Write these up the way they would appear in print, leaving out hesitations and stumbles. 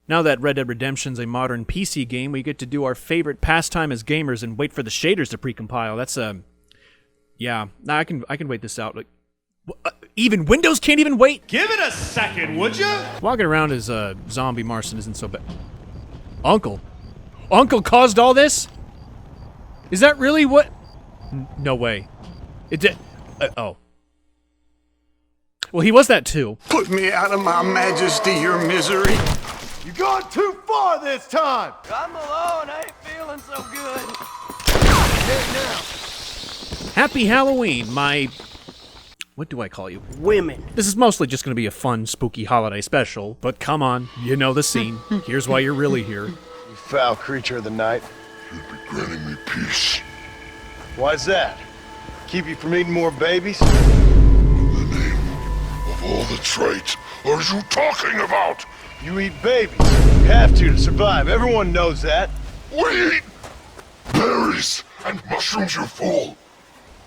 Now that Red Dead Redemption's a modern PC game, we get to do our favorite pastime as gamers and wait for the shaders to precompile. That's yeah. Nah, I can wait this out. Like, even Windows can't even wait. Give it a second, would you? Walking around as a zombie Marston isn't so bad. Uncle caused all this? Is that really what? No way. It did. Oh. Well, he was that too. Put me out of my majesty, your misery. You gone too far this time. I'm alone. I ain't feeling so good. Hey, now. Happy Halloween, my... What do I call you? Women. This is mostly just going to be a fun, spooky holiday special, but come on, you know the scene. Here's why you're really here. You foul creature of the night. You'll be granting me peace. Why's that? Keep you from eating more babies? In the name of all the traits are you talking about? You eat babies. You have to survive. Everyone knows that. We eat berries and mushrooms, you fool.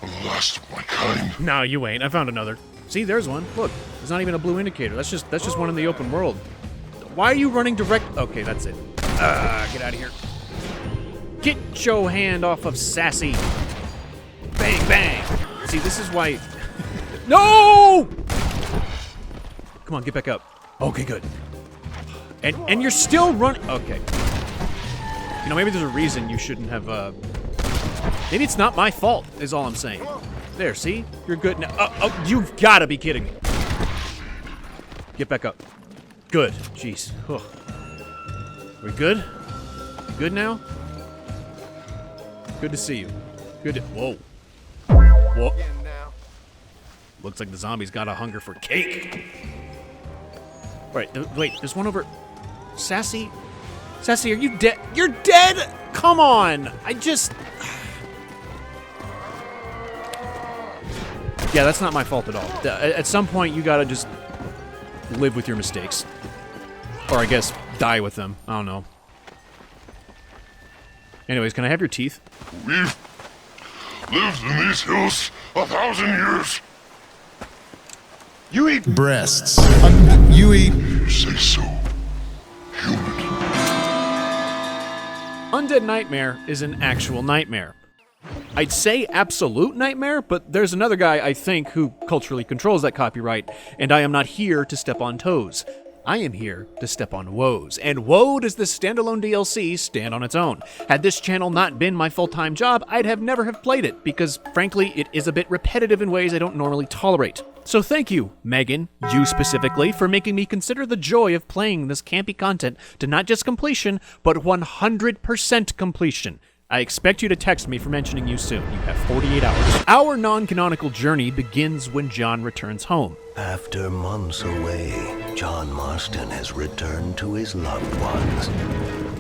The last of my kind. No, you ain't. I found another. See, there's one. Look, there's not even a blue indicator. That's just one in the open world. Why are you running direct? Okay, that's it. Get out of here. Get your hand off of Sassy. Bang, bang. See, this is why... No! Come on, get back up. Okay, good. And you're still running... Okay. You know, maybe there's a reason you shouldn't have, Maybe it's not my fault, is all I'm saying. There, see? You're good now. Oh, you've got to be kidding me. Get back up. Good. Jeez. Ugh. We good? Good now? Good to see you. Good to... Whoa. Whoa. Looks like the zombie's got a hunger for cake. Wait, there's one over... Sassy? Sassy, are you dead? You're dead? Come on. Yeah, that's not my fault at all. At some point, you gotta just live with your mistakes. Or I guess, die with them. I don't know. Anyways, can I have your teeth? We've lived in these hills 1,000 years. You eat breasts. You eat... You say so. Human. Undead Nightmare is an actual nightmare. I'd say absolute nightmare, but there's another guy, I think, who culturally controls that copyright, and I am not here to step on toes. I am here to step on woes, and woe does this standalone DLC stand on its own. Had this channel not been my full-time job, I'd have never have played it, because frankly, it is a bit repetitive in ways I don't normally tolerate. So thank you, Megan, you specifically, for making me consider the joy of playing this campy content to not just completion, but 100% completion. I expect you to text me for mentioning you soon. You have 48 hours. Our non-canonical journey begins when John returns home. After months away, John Marston has returned to his loved ones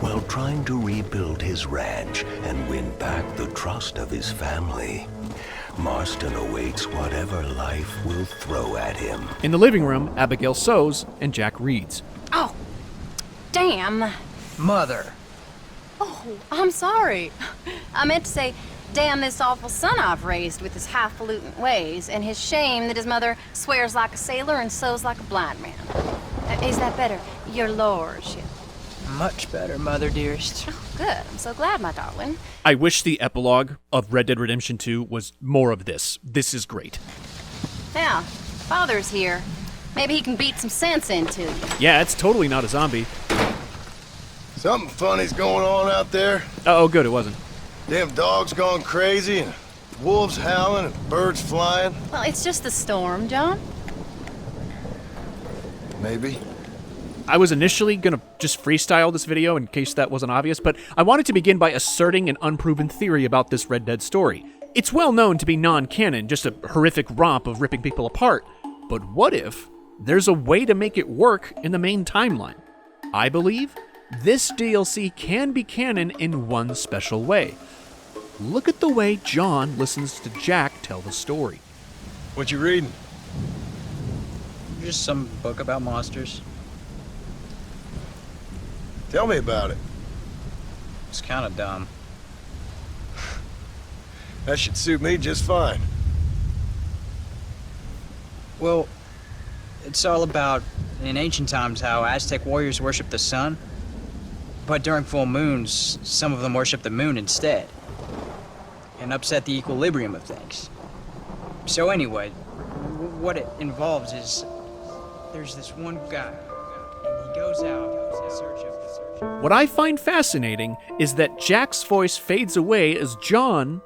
while trying to rebuild his ranch and win back the trust of his family. Marston awaits whatever life will throw at him. In the living room, Abigail sews and Jack reads. Oh, damn. Mother. Oh, I'm sorry. I meant to say, damn this awful son I've raised with his highfalutin ways, and his shame that his mother swears like a sailor and sews like a blind man. Is that better, your lordship? Much better, Mother dearest. Oh, good. I'm so glad, my darling. I wish the epilogue of Red Dead Redemption 2 was more of this. This is great. Now, Father's here. Maybe he can beat some sense into you. Yeah, it's totally not a zombie. Something funny's going on out there. Oh, good, it wasn't. Damn dogs gone crazy and wolves howling and birds flying. Well, it's just the storm, John. Maybe. I was initially gonna just freestyle this video in case that wasn't obvious, but I wanted to begin by asserting an unproven theory about this Red Dead story. It's well known to be non-canon, just a horrific romp of ripping people apart. But what if there's a way to make it work in the main timeline? I believe this DLC can be canon in one special way. Look at the way John listens to Jack tell the story. What you reading? Just some book about monsters. Tell me about it. It's kind of dumb. That should suit me just fine. Well, it's all about in ancient times how Aztec warriors worship the sun, but during full moons, some of them worship the moon instead, and upset the equilibrium of things. So anyway, what it involves is there's this one guy, and he goes out in search of. What I find fascinating is that Jack's voice fades away as John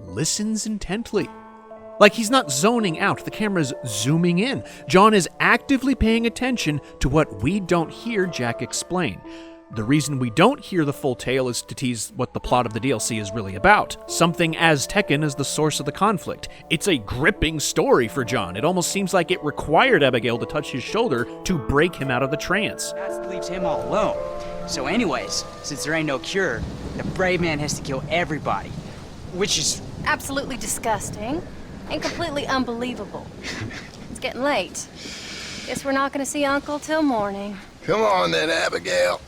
listens intently. Like he's not zoning out, the camera's zooming in. John is actively paying attention to what we don't hear Jack explain. The reason we don't hear the full tale is to tease what the plot of the DLC is really about. Something Aztecan as the source of the conflict. It's a gripping story for John. It almost seems like it required Abigail to touch his shoulder to break him out of the trance. That leaves him all alone. So anyways, since there ain't no cure, the brave man has to kill everybody. Which is... Absolutely disgusting and completely unbelievable. It's getting late. Guess we're not gonna see Uncle till morning. Come on then, Abigail.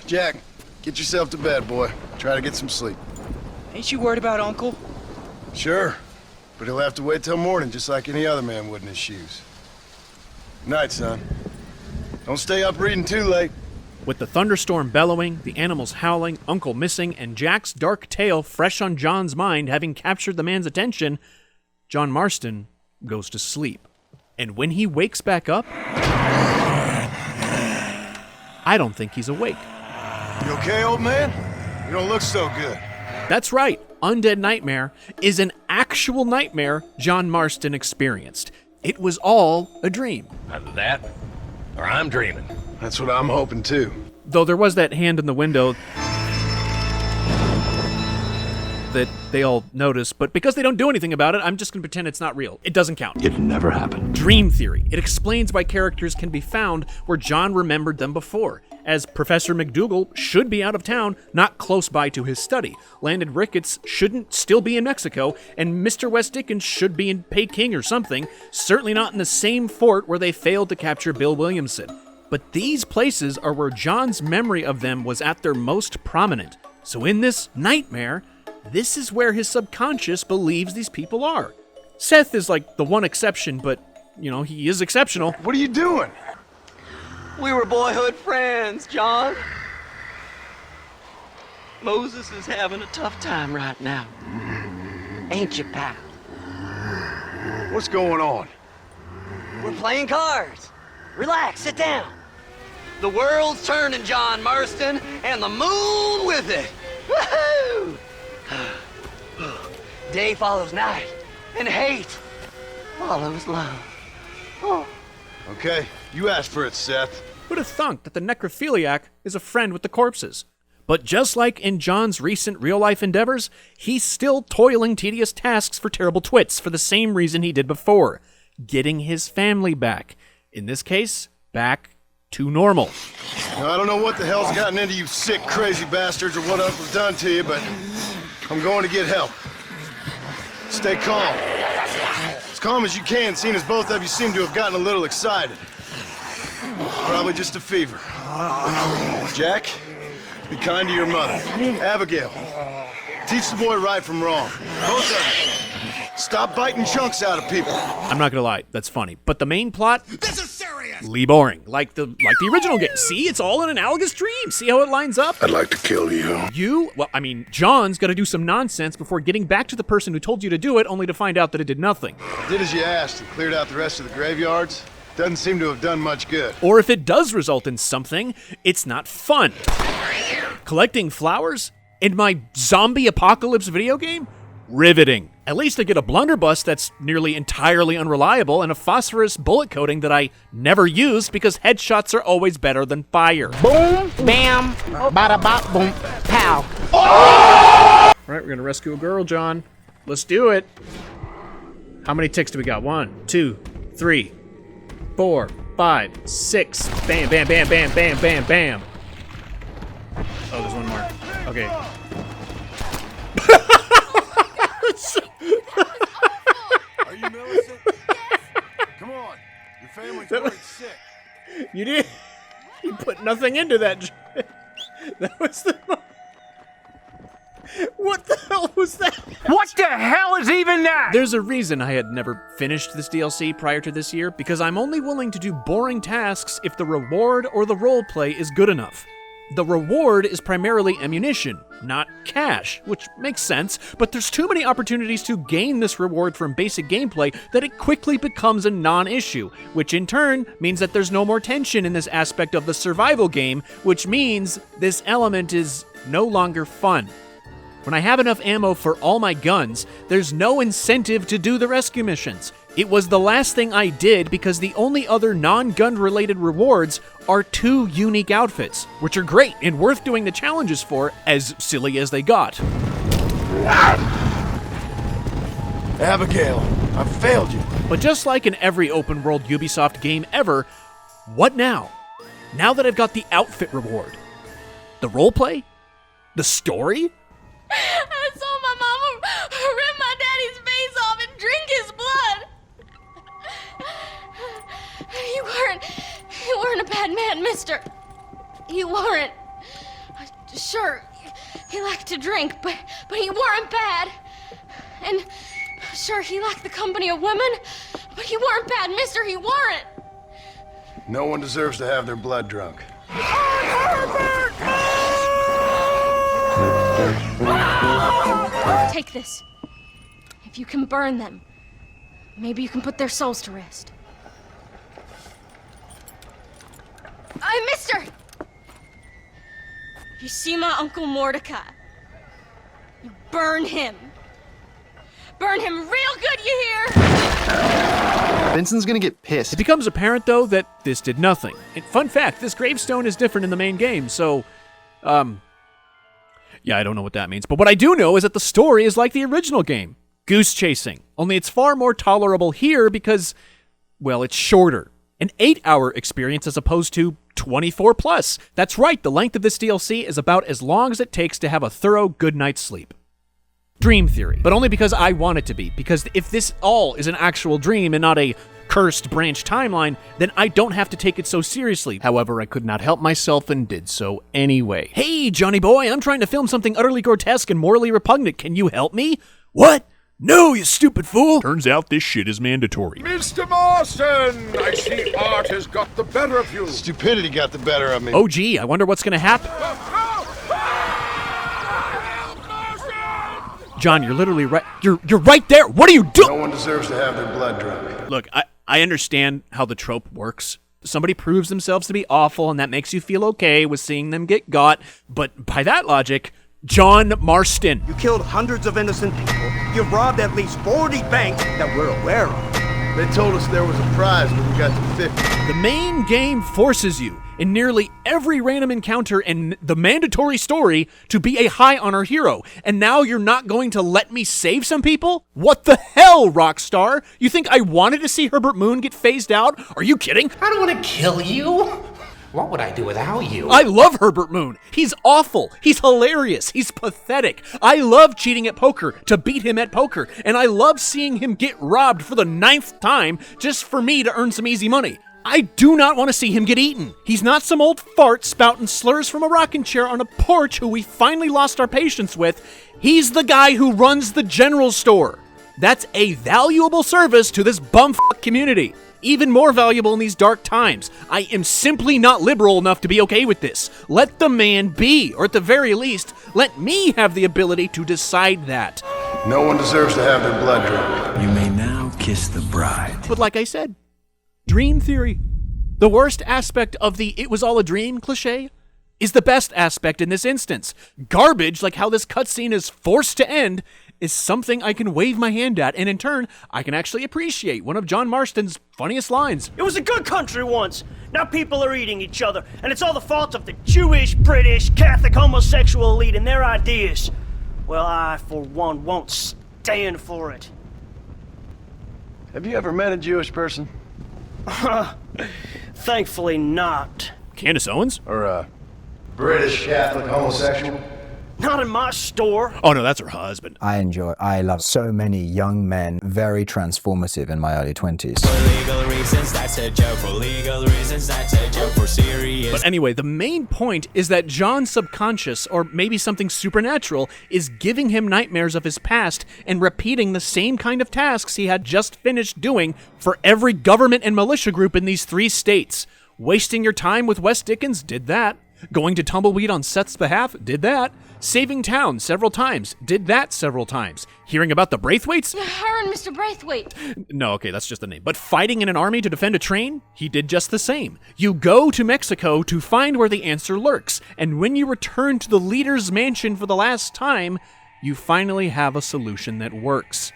Jack, get yourself to bed, boy. Try to get some sleep. Ain't you worried about Uncle? Sure, but he'll have to wait till morning just like any other man would in his shoes. Night, son. Don't stay up reading too late. With the thunderstorm bellowing, the animals howling, Uncle missing, and Jack's dark tale fresh on John's mind having captured the man's attention, John Marston goes to sleep. And when he wakes back up, I don't think he's awake. You okay, old man? You don't look so good. That's right. Undead Nightmare is an actual nightmare John Marston experienced. It was all a dream. Either that, or I'm dreaming. That's what I'm hoping too. Though there was that hand in the window that they all notice, but because they don't do anything about it, I'm just going to pretend it's not real. It doesn't count. It never happened. Dream theory. It explains why characters can be found where John remembered them before, as Professor McDougal should be out of town, not close by to his study. Landon Ricketts shouldn't still be in Mexico, and Mr. West Dickens should be in Peking or something, certainly not in the same fort where they failed to capture Bill Williamson. But these places are where John's memory of them was at their most prominent. So in this nightmare, this is where his subconscious believes these people are. Seth is like the one exception, but, you know, he is exceptional. What are you doing? We were boyhood friends, John. Moses is having a tough time right now. Ain't you, pal? What's going on? We're playing cards. Relax, sit down. The world's turning, John Marston, and the moon with it. Woohoo! Day follows night, and hate follows love. Oh. Okay, you asked for it, Seth. Who'd have thunk that the necrophiliac is a friend with the corpses? But just like in John's recent real-life endeavors, he's still toiling tedious tasks for terrible twits for the same reason he did before, getting his family back. In this case, back to normal. Now, I don't know what the hell's gotten into you sick, crazy bastards or what Uncle's done to you, but I'm going to get help. Stay calm. As calm as you can, seeing as both of you seem to have gotten a little excited. Probably just a fever. Jack, be kind to your mother. Abigail, teach the boy right from wrong. Both of you. Stop biting chunks out of people. I'm not gonna lie, that's funny. But the main plot? This is serious! Lee boring. Like the original game. See, it's all an analogous dream. See how it lines up? I'd like to kill you. You? Well, I mean, John's gotta do some nonsense before getting back to the person who told you to do it, only to find out that it did nothing. Did as you asked and cleared out the rest of the graveyards. Doesn't seem to have done much good. Or if it does result in something, it's not fun. Collecting flowers? In my zombie apocalypse video game? Riveting. At least I get a blunderbuss that's nearly entirely unreliable and a phosphorus bullet coating that I never use because headshots are always better than fire. Boom, bam, bada bop, boom, pow. All right, we're gonna rescue a girl, John. Let's do it. How many ticks do we got? 1, 2, 3, 4, 5, 6. Bam, bam, bam, bam, bam, bam, bam. Oh, there's one more. Okay. Are you Millicent? Come on. Your family's worried sick. You did. You put nothing into that. That was the. What the hell was that? What the hell is even that? There's a reason I had never finished this DLC prior to this year, because I'm only willing to do boring tasks if the reward or the roleplay is good enough. The reward is primarily ammunition, not cash, which makes sense, but there's too many opportunities to gain this reward from basic gameplay that it quickly becomes a non-issue, which in turn means that there's no more tension in this aspect of the survival game, which means this element is no longer fun. When I have enough ammo for all my guns, there's no incentive to do the rescue missions. It was the last thing I did because the only other non-gun related rewards are 2 unique outfits, which are great and worth doing the challenges for, as silly as they got. Abigail, I failed you. But just like in every open world Ubisoft game ever, what now? Now that I've got the outfit reward, the roleplay, the story? I saw my mama rip my daddy's face off and drink his blood. You weren't a bad man, mister. You weren't. Sure, he liked to drink, but he weren't bad. And sure, he liked the company of women, but he weren't bad, mister, he weren't. No one deserves to have their blood drunk. Take this. If you can burn them, maybe you can put their souls to rest. Mister! You see my Uncle Mordecai? You burn him. Burn him real good, you hear? Vincent's gonna get pissed. It becomes apparent, though, that this did nothing. And fun fact, this gravestone is different in the main game, so, yeah, I don't know what that means. But what I do know is that the story is like the original game, goose chasing. Only it's far more tolerable here because, well, it's shorter. An 8-hour experience as opposed to 24 plus. That's right, the length of this DLC is about as long as it takes to have a thorough good night's sleep. Dream theory, but only because I want it to be, because if this all is an actual dream and not a cursed branch timeline, then I don't have to take it so seriously. However, I could not help myself and did so anyway. Hey, Johnny boy, I'm trying to film something utterly grotesque and morally repugnant. Can you help me? What? No, you stupid fool! Turns out this shit is mandatory. Mr. Marston, I see art has got the better of you. Stupidity got the better of me. Oh gee, I wonder what's gonna happen. John, you're literally right. You're right there. What are you doing? No one deserves to have their blood drunk. Look, I understand how the trope works. Somebody proves themselves to be awful, and that makes you feel okay with seeing them get got. But by that logic, John Marston. You killed hundreds of innocent people. You've robbed at least 40 banks that we're aware of. They told us there was a prize, but we got to 50. The main game forces you, in nearly every random encounter and the mandatory story, to be a high honor hero. And now you're not going to let me save some people? What the hell, Rockstar? You think I wanted to see Herbert Moon get phased out? Are you kidding? I don't want to kill you. What would I do without you? I love Herbert Moon. He's awful. He's hilarious. He's pathetic. I love cheating at poker to beat him at poker. And I love seeing him get robbed for the 9th time just for me to earn some easy money. I do not want to see him get eaten. He's not some old fart spouting slurs from a rocking chair on a porch who we finally lost our patience with. He's the guy who runs the general store. That's a valuable service to this bumfuck community. Even more valuable in these dark times. I am simply not liberal enough to be okay with this. Let the man be, or at the very least, let me have the ability to decide that. No one deserves to have their blood drunk. You may now kiss the bride. But like I said, dream theory. The worst aspect of the "it was all a dream" cliche is the best aspect in this instance. Garbage, like how this cutscene is forced to end, is something I can wave my hand at, and in turn, I can actually appreciate one of John Marston's funniest lines. It was a good country once. Now people are eating each other, and it's all the fault of the Jewish, British, Catholic, homosexual elite and their ideas. Well, I, for one, won't stand for it. Have you ever met a Jewish person? Thankfully not. Candace Owens? Or a British Catholic homosexual? Not in my store. Oh no, that's her husband. I love so many young men, very transformative in my early 20s. For legal reasons, that's a joke. For legal reasons, that's a joke. For serious. But anyway, the main point is that John's subconscious, or maybe something supernatural, is giving him nightmares of his past and repeating the same kind of tasks he had just finished doing for every government and militia group in these 3 states. Wasting your time with Wes Dickens, did that. Going to Tumbleweed on Seth's behalf, did that. Saving town several times, did that several times. Hearing about the Braithwaites? Her and Mr. Braithwaite. No, okay, that's just the name. But fighting in an army to defend a train? He did just the same. You go to Mexico to find where the answer lurks, and when you return to the leader's mansion for the last time, you finally have a solution that works.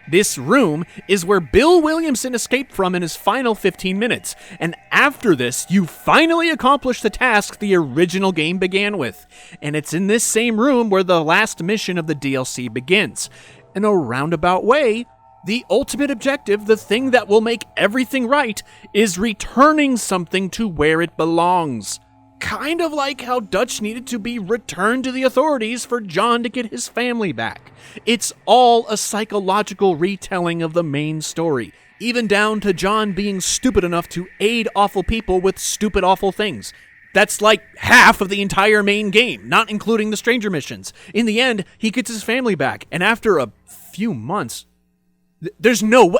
This room is where Bill Williamson escaped from in his final 15 minutes, and after this, you finally accomplish the task the original game began with. And it's in this same room where the last mission of the DLC begins. In a roundabout way, the ultimate objective, the thing that will make everything right, is returning something to where it belongs. Kind of like how Dutch needed to be returned to the authorities for John to get his family back. It's all a psychological retelling of the main story, even down to John being stupid enough to aid awful people with stupid awful things. That's like half of the entire main game, not including the stranger missions. In the end, he gets his family back, and after a few months, there's no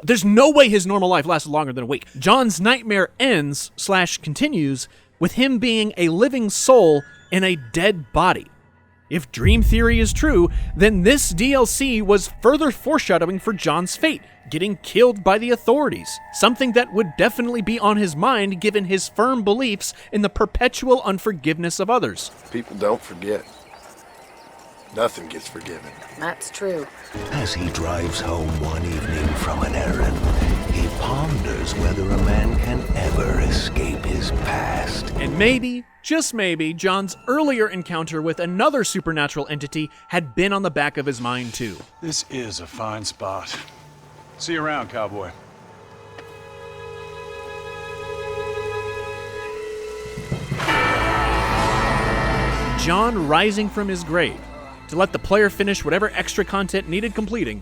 way his normal life lasted longer than a week. John's nightmare ends/continues with him being a living soul in a dead body. If Dream Theory is true, then this DLC was further foreshadowing for John's fate, getting killed by the authorities, something that would definitely be on his mind given his firm beliefs in the perpetual unforgiveness of others. People don't forget. Nothing gets forgiven. That's true. As he drives home one evening from an errand, he ponders whether a man can ever escape his past. And maybe, just maybe, John's earlier encounter with another supernatural entity had been on the back of his mind too. This is a fine spot. See you around, cowboy. John rising from his grave to let the player finish whatever extra content needed completing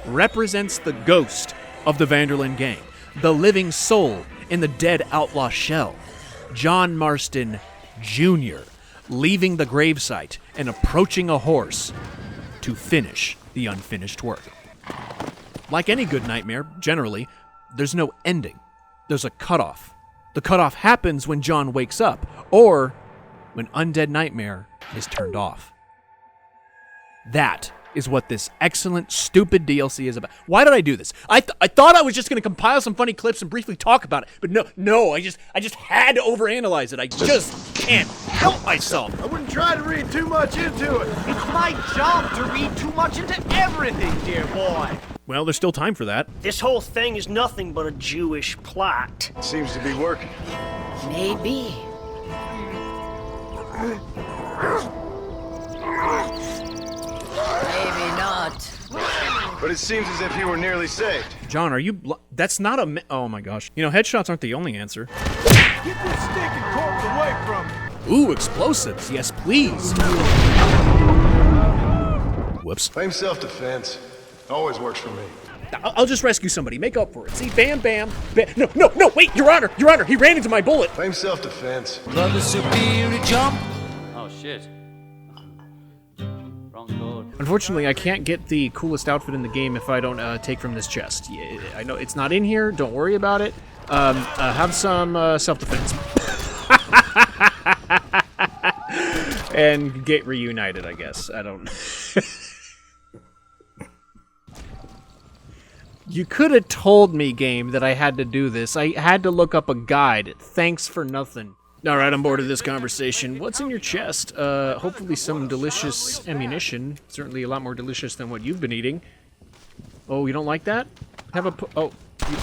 represents the ghost of the Vanderlyn gang, the living soul in the dead outlaw shell. John Marston Jr. leaving the gravesite and approaching a horse to finish the unfinished work. Like any good nightmare, generally, there's no ending. There's a cutoff. The cutoff happens when John wakes up, or when Undead Nightmare is turned off. That is what this excellent, stupid DLC is about. Why did I do this? I thought I was just going to compile some funny clips and briefly talk about it, but no, I just had to overanalyze it. I just can't help myself. I wouldn't try to read too much into it. It's my job to read too much into everything, dear boy. Well, there's still time for that. This whole thing is nothing but a Jewish plot. Seems to be working. Maybe. Maybe not. But it seems as if he were nearly saved. John, are you... That's not a... Oh my gosh. You know, headshots aren't the only answer. Get this stinking corpse away from me. Ooh, explosives. Yes, please. Whoops. Claim self-defense. Always works for me. I'll just rescue somebody. Make up for it. See, bam, bam, bam. No, wait, Your Honor, he ran into my bullet. Claim self-defense. Love the superior jump. Oh, shit. Wrong code. Unfortunately, I can't get the coolest outfit in the game if I don't take from this chest. Yeah, I know it's not in here. Don't worry about it. Have some self-defense. And get reunited, I guess. I don't... You could have told me, game, that I had to do this. I had to look up a guide. Thanks for nothing. All right, I'm bored of this conversation. What's in your chest? Hopefully some delicious ammunition. Certainly a lot more delicious than what you've been eating. Oh, you don't like that? Have a... Oh,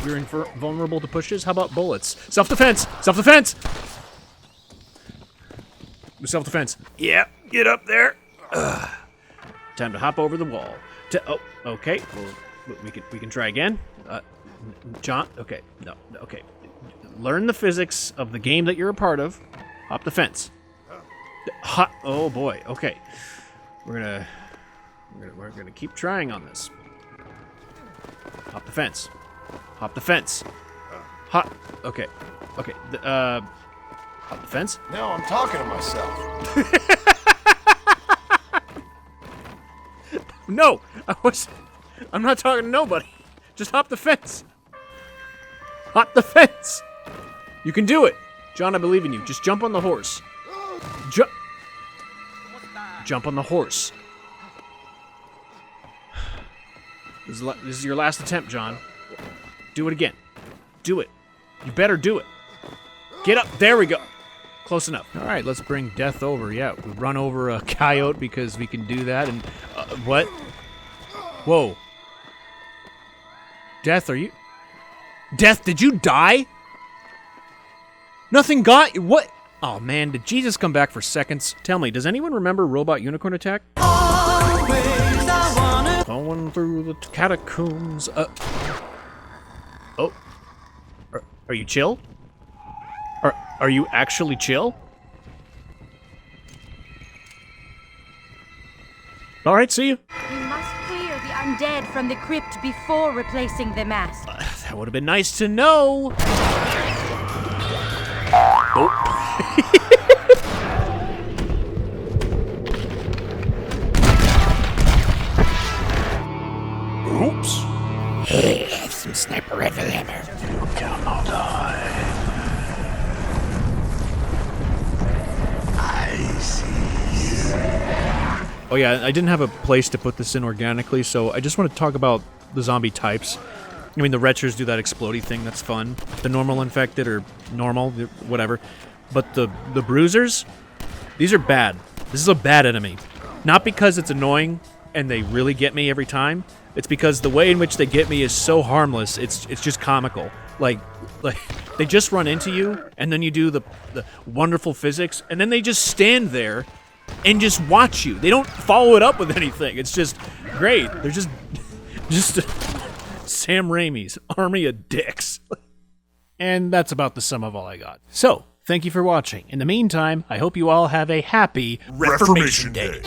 you're vulnerable to pushes? How about bullets? Self-defense! Self-defense! Self-defense. Yeah, get up there. Time to hop over the wall. Oh, okay. Well, we can try again. John, okay, no, okay. Learn the physics of the game that you're a part of. Hop the fence. Oh boy, okay. We're gonna keep trying on this. Hop the fence. Hop the fence. Hop. Okay. Okay. Hop the fence. No, I'm talking to myself. No, I'm not talking to nobody. Just hop the fence. Hop the fence. You can do it, John. I believe in you. Just jump on the horse. Jump on the horse. This is your last attempt, John. Do it again. Do it. You better do it. Get up. There we go. Close enough. All right, let's bring Death over. Yeah, we run over a coyote because we can do that. And what? Whoa. Death, are you? Death, did you die? Nothing got you. What? Oh man, did Jesus come back for seconds? Tell me, does anyone remember Robot Unicorn Attack? Going through the catacombs. Oh. Are you chill? Are you actually chill? All right, see you. You must clear the undead from the crypt before replacing the mask. That would have been nice to know. Oh. Oops. Hey, have some sniper rifle ammo. You cannot die. I see you. Oh yeah, I didn't have a place to put this in organically, so I just want to talk about the zombie types. I mean, the retchers do that explodey thing, that's fun. The normal infected, or normal, whatever. But the bruisers, these are bad. This is a bad enemy. Not because it's annoying and they really get me every time. It's because the way in which they get me is so harmless, it's just comical. Like they just run into you, and then you do the wonderful physics, and then they just stand there and just watch you. They don't follow it up with anything. It's just great. They're just Sam Raimi's army of dicks. And that's about the sum of all I got. So, thank you for watching. In the meantime, I hope you all have a happy Reformation Day.